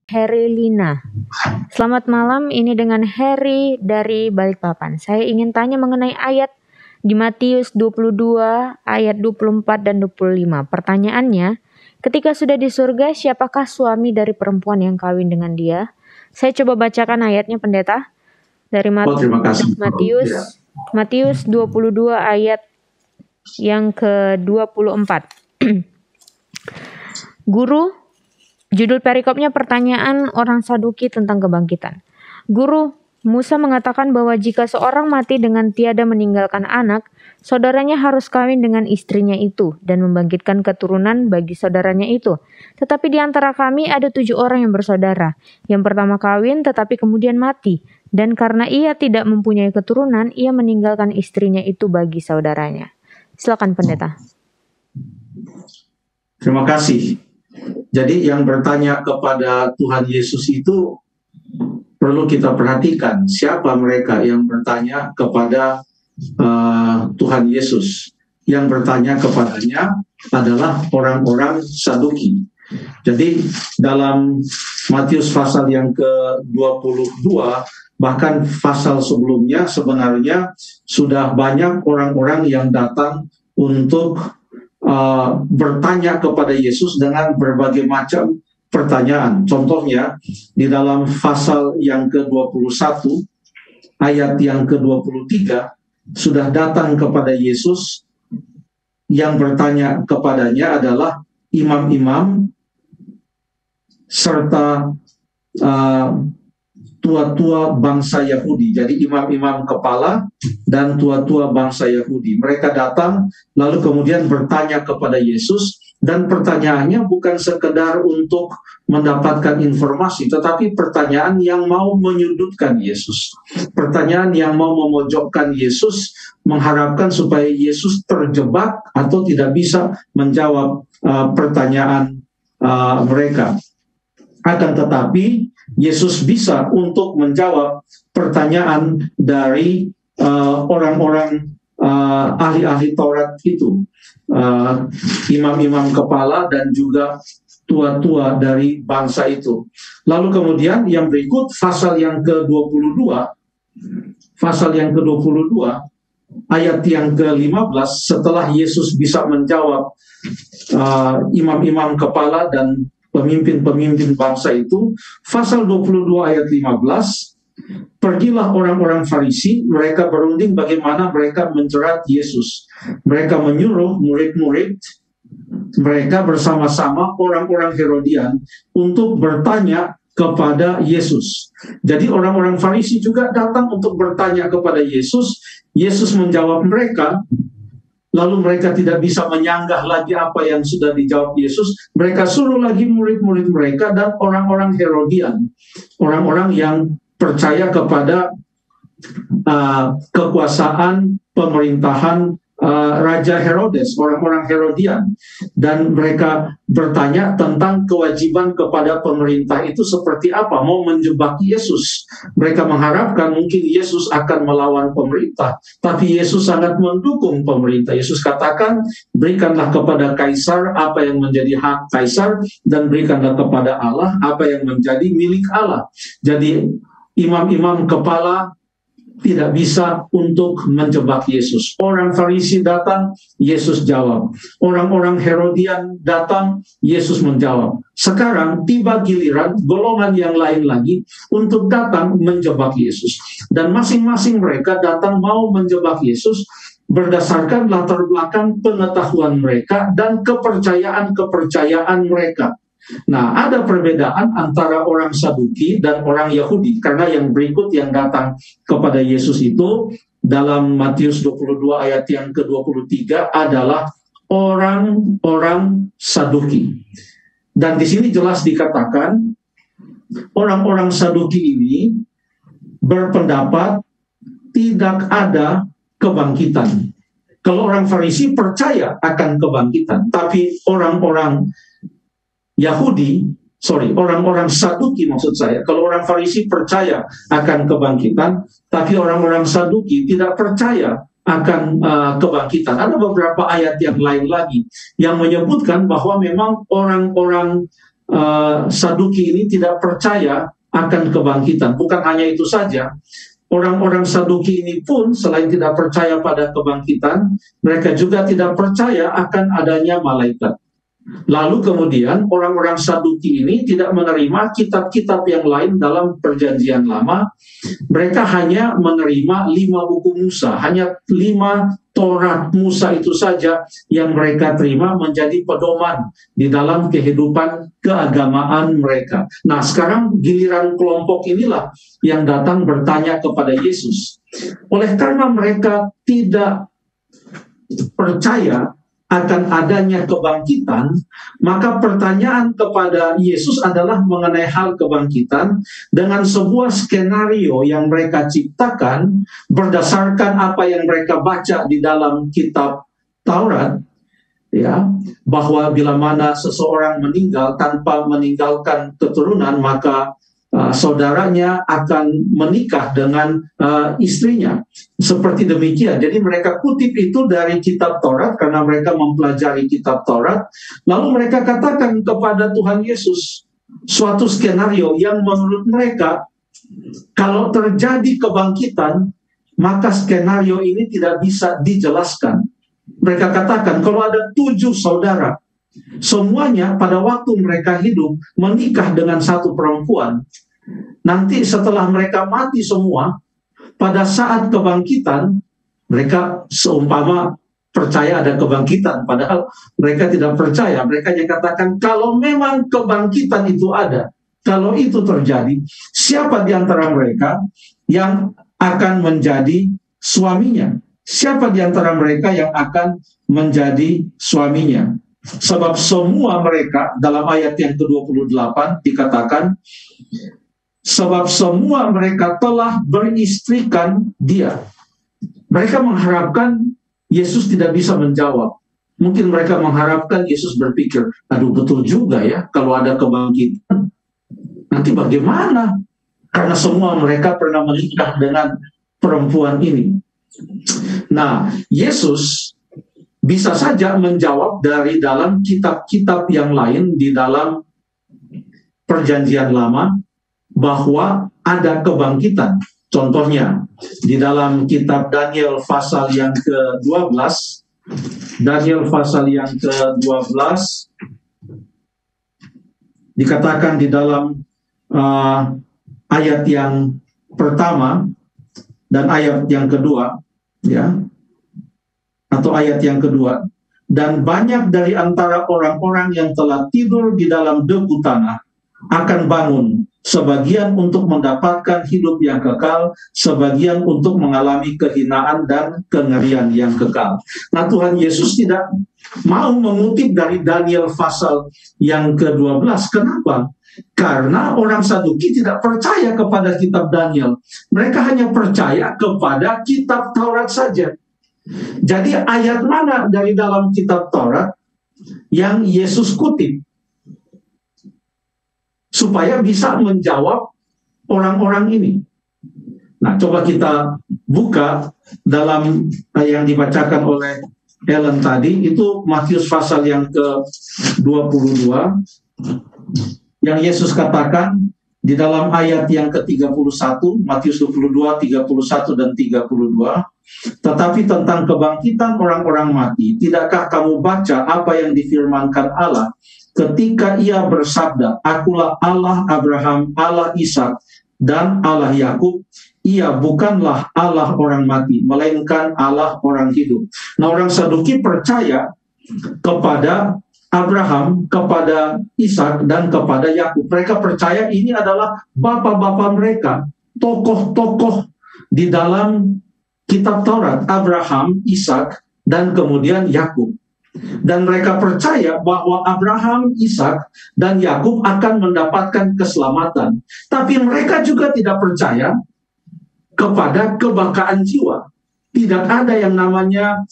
Herilina. Selamat malam, ini dengan Heri dari Balikpapan. Saya ingin tanya mengenai ayat di Matius 22 ayat 24 dan 25. Pertanyaannya, ketika sudah di surga, siapakah suami dari perempuan yang kawin dengan dia? Saya coba bacakan ayatnya, pendeta. Dari terima kasih. Matius 22 ayat yang ke-24. Guru, judul perikopnya pertanyaan orang Saduki tentang kebangkitan. Guru, Musa mengatakan bahwa jika seorang mati dengan tiada meninggalkan anak, saudaranya harus kawin dengan istrinya itu dan membangkitkan keturunan bagi saudaranya itu. Tetapi di antara kami ada 7 orang yang bersaudara. Yang pertama kawin tetapi kemudian mati. Dan karena ia tidak mempunyai keturunan, ia meninggalkan istrinya itu bagi saudaranya. Silakan pendeta. Terima kasih. Jadi yang bertanya kepada Tuhan Yesus itu perlu kita perhatikan siapa mereka yang bertanya kepada Tuhan Yesus. Yang bertanya kepadanya adalah orang-orang Saduki. Jadi dalam Matius pasal yang ke-22, bahkan pasal sebelumnya sebenarnya sudah banyak orang-orang yang datang untuk bertanya kepada Yesus dengan berbagai macam pertanyaan. Contohnya di dalam pasal yang ke-21 ayat yang ke-23 sudah datang kepada Yesus, yang bertanya kepadanya adalah imam-imam serta tua-tua bangsa Yahudi. Jadi imam-imam kepala dan tua-tua bangsa Yahudi. Mereka datang lalu kemudian bertanya kepada Yesus, dan pertanyaannya bukan sekedar untuk mendapatkan informasi, tetapi pertanyaan yang mau menyudutkan Yesus. Pertanyaan yang mau memojokkan Yesus, mengharapkan supaya Yesus terjebak atau tidak bisa menjawab pertanyaan mereka. Akan tetapi Yesus bisa untuk menjawab pertanyaan dari orang-orang ahli-ahli Taurat itu, imam-imam kepala dan juga tua-tua dari bangsa itu. Lalu kemudian yang berikut pasal yang ke-22, ayat yang ke-15, setelah Yesus bisa menjawab imam-imam kepala dan pemimpin-pemimpin bangsa itu, pasal 22 ayat 15, pergilah orang-orang Farisi, mereka berunding bagaimana mereka menjerat Yesus. Mereka menyuruh murid-murid mereka bersama-sama orang-orang Herodian untuk bertanya kepada Yesus. Jadi orang-orang Farisi juga datang untuk bertanya kepada Yesus. Yesus menjawab mereka. Lalu mereka tidak bisa menyanggah lagi apa yang sudah dijawab Yesus. Mereka suruh lagi murid-murid mereka dan orang-orang Herodian, orang-orang yang percaya kepada kekuasaan pemerintahan Raja Herodes, orang-orang Herodian, dan mereka bertanya tentang kewajiban kepada pemerintah itu seperti apa, mau menjebak Yesus. Mereka mengharapkan mungkin Yesus akan melawan pemerintah, tapi Yesus sangat mendukung pemerintah. Yesus katakan, berikanlah kepada Kaisar apa yang menjadi hak Kaisar, dan berikanlah kepada Allah apa yang menjadi milik Allah. Jadi imam-imam kepala tidak bisa untuk menjebak Yesus. Orang Farisi datang, Yesus jawab. Orang-orang Herodian datang, Yesus menjawab. Sekarang tiba giliran golongan yang lain lagi untuk datang menjebak Yesus. Dan masing-masing mereka datang mau menjebak Yesus berdasarkan latar belakang pengetahuan mereka dan kepercayaan-kepercayaan mereka. Nah, ada perbedaan antara orang Saduki dan orang Yahudi, karena yang berikut yang datang kepada Yesus itu dalam Matius 22 ayat yang ke-23 adalah orang-orang Saduki. Dan di sini jelas dikatakan orang-orang Saduki ini berpendapat tidak ada kebangkitan. Kalau orang Farisi percaya akan kebangkitan, tapi orang-orang orang-orang Saduki maksud saya, kalau orang Farisi percaya akan kebangkitan, tapi orang-orang Saduki tidak percaya akan kebangkitan. Ada beberapa ayat yang lain lagi yang menyebutkan bahwa memang orang-orang Saduki ini tidak percaya akan kebangkitan. Bukan hanya itu saja, orang-orang Saduki ini pun selain tidak percaya pada kebangkitan, mereka juga tidak percaya akan adanya malaikat. Lalu kemudian orang-orang Saduki ini tidak menerima kitab-kitab yang lain dalam perjanjian lama. Mereka hanya menerima 5 buku Musa, hanya 5 Taurat Musa itu saja yang mereka terima menjadi pedoman di dalam kehidupan keagamaan mereka. Nah, sekarang giliran kelompok inilah yang datang bertanya kepada Yesus. Oleh karena mereka tidak percaya akan adanya kebangkitan, maka pertanyaan kepada Yesus adalah mengenai hal kebangkitan dengan sebuah skenario yang mereka ciptakan berdasarkan apa yang mereka baca di dalam kitab Taurat, ya, bahwa bila mana seseorang meninggal tanpa meninggalkan keturunan, maka saudaranya akan menikah dengan istrinya. Seperti demikian. Jadi mereka kutip itu dari kitab Taurat karena mereka mempelajari kitab Taurat. Lalu mereka katakan kepada Tuhan Yesus suatu skenario yang menurut mereka kalau terjadi kebangkitan, maka skenario ini tidak bisa dijelaskan. Mereka katakan kalau ada 7 saudara, semuanya pada waktu mereka hidup menikah dengan satu perempuan. Nanti setelah mereka mati semua, pada saat kebangkitan, mereka seumpama percaya ada kebangkitan, padahal mereka tidak percaya. Mereka hanya katakan, kalau memang kebangkitan itu ada, kalau itu terjadi, siapa di antara mereka yang akan menjadi suaminya? Siapa di antara mereka yang akan menjadi suaminya? Sebab semua mereka, dalam ayat yang ke-28 dikatakan, sebab semua mereka telah beristrikan dia. Mereka mengharapkan Yesus tidak bisa menjawab. Mungkin mereka mengharapkan Yesus berpikir, aduh betul juga ya, kalau ada kebangkitan, nanti bagaimana? Karena semua mereka pernah menikah dengan perempuan ini. Nah, Yesus bisa saja menjawab dari dalam kitab-kitab yang lain di dalam perjanjian lama, bahwa ada kebangkitan. Contohnya, di dalam kitab Daniel pasal yang ke-12, Daniel pasal yang ke-12, dikatakan di dalam ayat yang pertama dan ayat yang kedua, ya, atau ayat yang kedua, dan banyak dari antara orang-orang yang telah tidur di dalam debu tanah akan bangun, sebagian untuk mendapatkan hidup yang kekal, sebagian untuk mengalami kehinaan dan kengerian yang kekal. Nah, Tuhan Yesus tidak mau mengutip dari Daniel pasal yang ke-12. Kenapa? Karena orang Saduki tidak percaya kepada kitab Daniel. Mereka hanya percaya kepada kitab Taurat saja. Jadi ayat mana dari dalam kitab Taurat yang Yesus kutip supaya bisa menjawab orang-orang ini? Nah, coba kita buka dalam yang dibacakan oleh Ellen tadi, itu Matius pasal yang ke-22, yang Yesus katakan di dalam ayat yang ke-31, Matius 22, 31 dan 32, tetapi tentang kebangkitan orang-orang mati, tidakkah kamu baca apa yang difirmankan Allah ketika ia bersabda, akulah Allah Abraham, Allah Ishak, dan Allah Yakub. Ia bukanlah Allah orang mati, melainkan Allah orang hidup. Nah, orang Saduki percaya kepada Abraham, kepada Ishak, dan kepada Yakub. Mereka percaya ini adalah bapak-bapak mereka, tokoh-tokoh di dalam kitab Taurat, Abraham, Ishak, dan kemudian Yakub. Dan mereka percaya bahwa Abraham, Ishak, dan Yakub akan mendapatkan keselamatan. Tapi mereka juga tidak percaya kepada kebakaan jiwa. Tidak ada yang namanya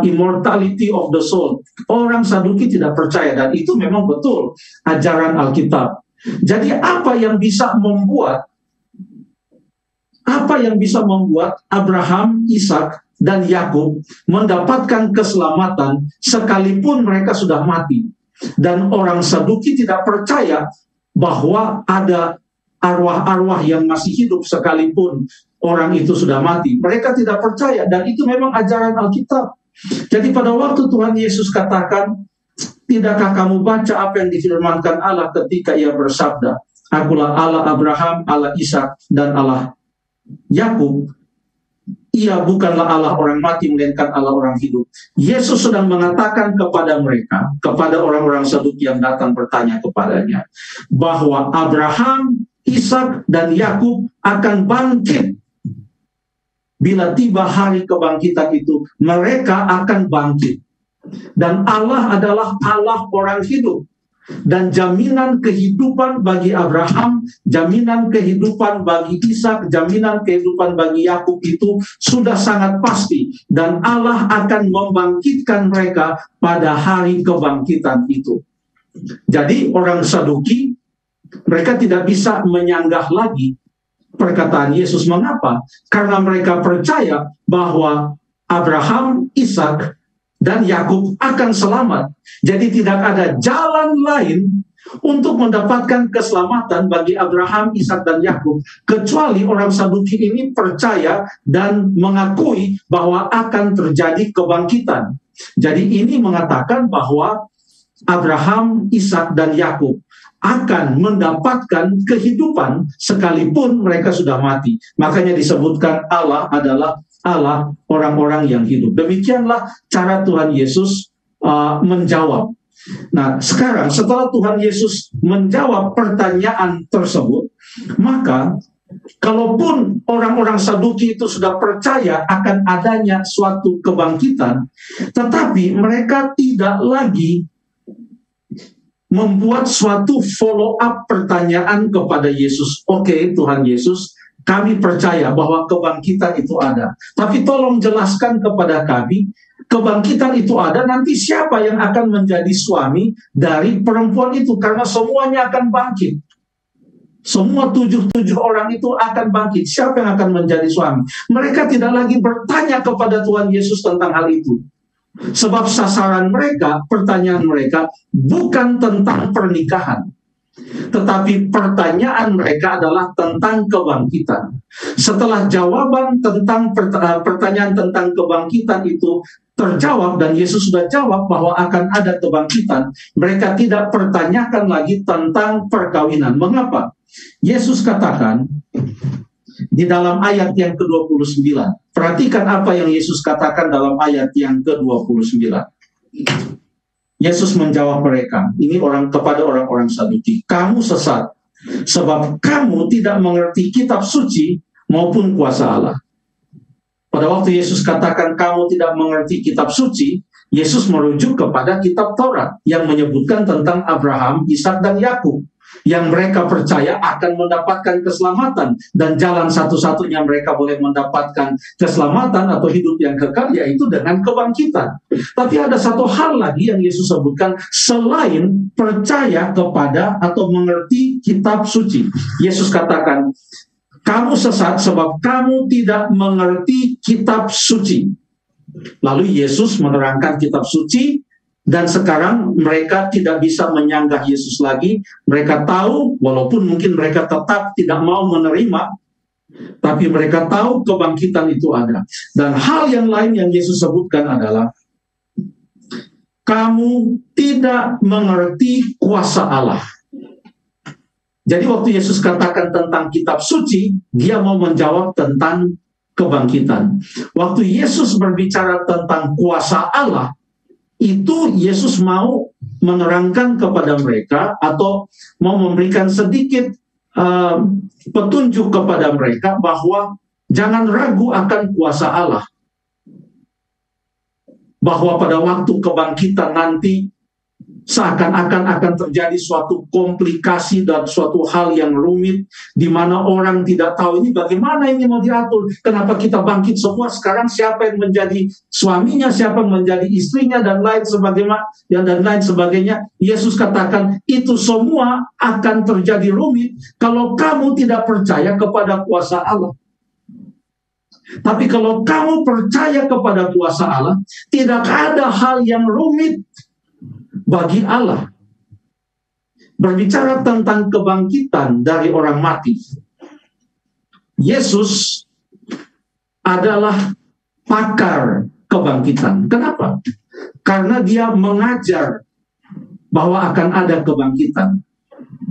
immortality of the soul. Orang Saduki tidak percaya, dan itu memang betul ajaran Alkitab. Jadi apa yang bisa membuat Abraham, Ishak, dan Yakub mendapatkan keselamatan sekalipun mereka sudah mati? Dan orang Saduki tidak percaya bahwa ada arwah-arwah yang masih hidup sekalipun orang itu sudah mati. Mereka tidak percaya, dan itu memang ajaran Alkitab. Jadi pada waktu Tuhan Yesus katakan, tidakkah kamu baca apa yang difirmankan Allah ketika ia bersabda, Akulah Allah Abraham, Allah Ishak, dan Allah Yakub. Ia bukanlah Allah orang mati, melainkan Allah orang hidup. Yesus sedang mengatakan kepada mereka, kepada orang-orang Saduki yang datang bertanya kepadanya, bahwa Abraham, Ishak, dan Yakub akan bangkit. Bila tiba hari kebangkitan itu, mereka akan bangkit. Dan Allah adalah Allah orang hidup. Dan jaminan kehidupan bagi Abraham, jaminan kehidupan bagi Ishak, jaminan kehidupan bagi Yakub itu sudah sangat pasti. Dan Allah akan membangkitkan mereka pada hari kebangkitan itu. Jadi orang Saduki, mereka tidak bisa menyanggah lagi perkataan Yesus. Mengapa? Karena mereka percaya bahwa Abraham, Ishak, dan Yakub akan selamat. Jadi tidak ada jalan lain untuk mendapatkan keselamatan bagi Abraham, Ishak, dan Yakub, kecuali orang Saduki ini percaya dan mengakui bahwa akan terjadi kebangkitan. Jadi ini mengatakan bahwa Abraham, Ishak, dan Yakub akan mendapatkan kehidupan sekalipun mereka sudah mati. Makanya disebutkan Allah adalah Allah orang-orang yang hidup. Demikianlah cara Tuhan Yesus menjawab. Nah, sekarang setelah Tuhan Yesus menjawab pertanyaan tersebut, maka kalaupun orang-orang Saduki itu sudah percaya akan adanya suatu kebangkitan, tetapi mereka tidak lagi membuat suatu follow-up pertanyaan kepada Yesus. Oke, Tuhan Yesus, kami percaya bahwa kebangkitan itu ada. Tapi tolong jelaskan kepada kami, kebangkitan itu ada, nanti siapa yang akan menjadi suami dari perempuan itu? Karena semuanya akan bangkit. Semua 77 orang itu akan bangkit. Siapa yang akan menjadi suami? Mereka tidak lagi bertanya kepada Tuhan Yesus tentang hal itu. Sebab sasaran mereka, pertanyaan mereka, bukan tentang pernikahan. Tetapi pertanyaan mereka adalah tentang kebangkitan. Setelah jawaban tentang pertanyaan tentang kebangkitan itu terjawab, dan Yesus sudah jawab bahwa akan ada kebangkitan, mereka tidak pertanyakan lagi tentang perkawinan. Mengapa? Yesus katakan di dalam ayat yang ke-29. Perhatikan apa yang Yesus katakan dalam ayat yang ke-29. Yesus menjawab mereka, ini kepada orang-orang Saduki, kamu sesat, sebab kamu tidak mengerti kitab suci maupun kuasa Allah. Pada waktu Yesus katakan kamu tidak mengerti kitab suci, Yesus merujuk kepada kitab Taurat yang menyebutkan tentang Abraham, Ishak, dan Yakub, yang mereka percaya akan mendapatkan keselamatan, dan jalan satu-satunya mereka boleh mendapatkan keselamatan atau hidup yang kekal yaitu dengan kebangkitan. Tapi ada satu hal lagi yang Yesus sebutkan selain percaya kepada atau mengerti kitab suci. Yesus katakan, kamu sesat sebab kamu tidak mengerti kitab suci. Lalu Yesus menerangkan kitab suci. Dan sekarang mereka tidak bisa menyanggah Yesus lagi. Mereka tahu, walaupun mungkin mereka tetap tidak mau menerima, tapi mereka tahu kebangkitan itu ada. Dan hal yang lain yang Yesus sebutkan adalah, kamu tidak mengerti kuasa Allah. Jadi waktu Yesus katakan tentang kitab suci, dia mau menjawab tentang kebangkitan. Waktu Yesus berbicara tentang kuasa Allah, itu Yesus mau menerangkan kepada mereka atau mau memberikan sedikit petunjuk kepada mereka bahwa jangan ragu akan kuasa Allah. Bahwa pada waktu kebangkitan nanti seakan-akan akan terjadi suatu komplikasi dan suatu hal yang rumit, di mana orang tidak tahu ini bagaimana ini mau diatur. Kenapa kita bangkit semua sekarang? Siapa yang menjadi suaminya, siapa yang menjadi istrinya, dan lain sebagainya. Yesus katakan itu semua akan terjadi rumit kalau kamu tidak percaya kepada kuasa Allah. Tapi kalau kamu percaya kepada kuasa Allah, tidak ada hal yang rumit. bagi Allah. Berbicara tentang kebangkitan dari orang mati, Yesus adalah pakar kebangkitan. Kenapa? Karena dia mengajar bahwa akan ada kebangkitan.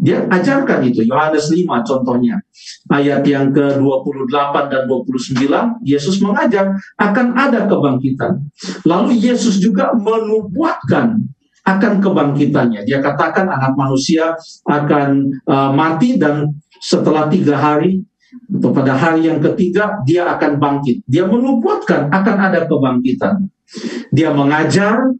Dia ajarkan itu. Yohanes 5 contohnya. Ayat yang ke-28 dan 29, Yesus mengajar akan ada kebangkitan. Lalu Yesus juga menubuatkan akan kebangkitannya. Dia katakan anak manusia akan mati dan setelah 3 hari atau pada hari yang ketiga dia akan bangkit. Dia menubuatkan akan ada kebangkitan. Dia mengajar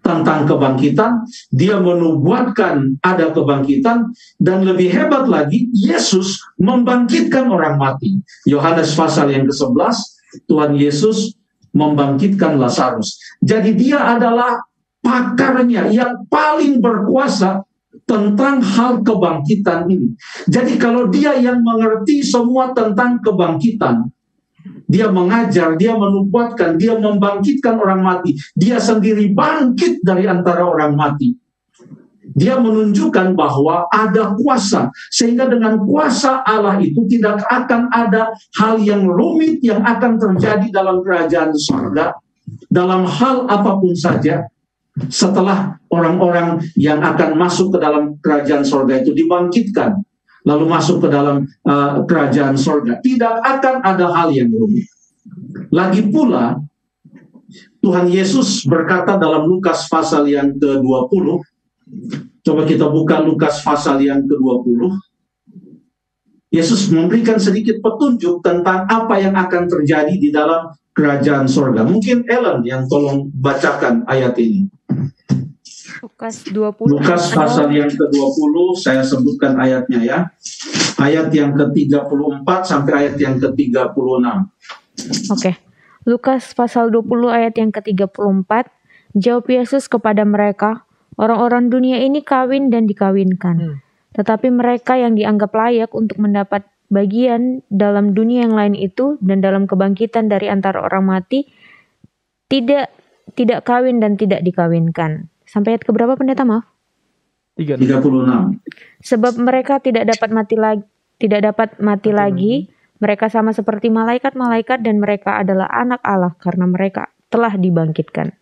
tentang kebangkitan, dia menubuatkan ada kebangkitan, dan lebih hebat lagi, Yesus membangkitkan orang mati. Yohanes pasal yang ke-11, Tuhan Yesus membangkitkan Lazarus. Jadi dia adalah pakarnya yang paling berkuasa tentang hal kebangkitan ini. Jadi kalau dia yang mengerti semua tentang kebangkitan, dia mengajar, dia menubuatkan, dia membangkitkan orang mati. Dia sendiri bangkit dari antara orang mati. Dia menunjukkan bahwa ada kuasa. Sehingga dengan kuasa Allah itu tidak akan ada hal yang rumit yang akan terjadi dalam kerajaan surga. Dalam hal apapun saja. Setelah orang-orang yang akan masuk ke dalam kerajaan surga itu dibangkitkan, lalu masuk ke dalam kerajaan surga, tidak akan ada hal yang rumit. Lagi pula, Tuhan Yesus berkata dalam Lukas pasal yang ke-20, coba kita buka Lukas pasal yang ke-20, Yesus memberikan sedikit petunjuk tentang apa yang akan terjadi di dalam kerajaan surga. Mungkin Ellen yang tolong bacakan ayat ini. Lukas 20. Lukas pasal yang ke-20, saya sebutkan ayatnya ya. Ayat yang ke-34 sampai ayat yang ke-36. Oke. Lukas pasal 20 ayat yang ke-34. Jawab Yesus kepada mereka, orang-orang dunia ini kawin dan dikawinkan. Tetapi mereka yang dianggap layak untuk mendapat bagian dalam dunia yang lain itu dan dalam kebangkitan dari antara orang mati tidak kawin dan tidak dikawinkan. Sampai ayat keberapa pendeta, maaf? 36. Sebab mereka tidak dapat mati lagi. Mereka sama seperti malaikat-malaikat dan mereka adalah anak Allah karena mereka telah dibangkitkan.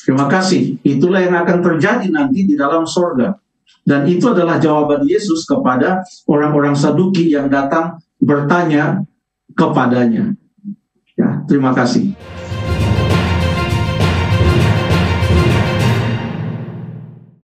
Terima kasih. Itulah yang akan terjadi nanti di dalam surga. Dan itu adalah jawaban Yesus kepada orang-orang Saduki yang datang bertanya kepadanya. Ya, terima kasih.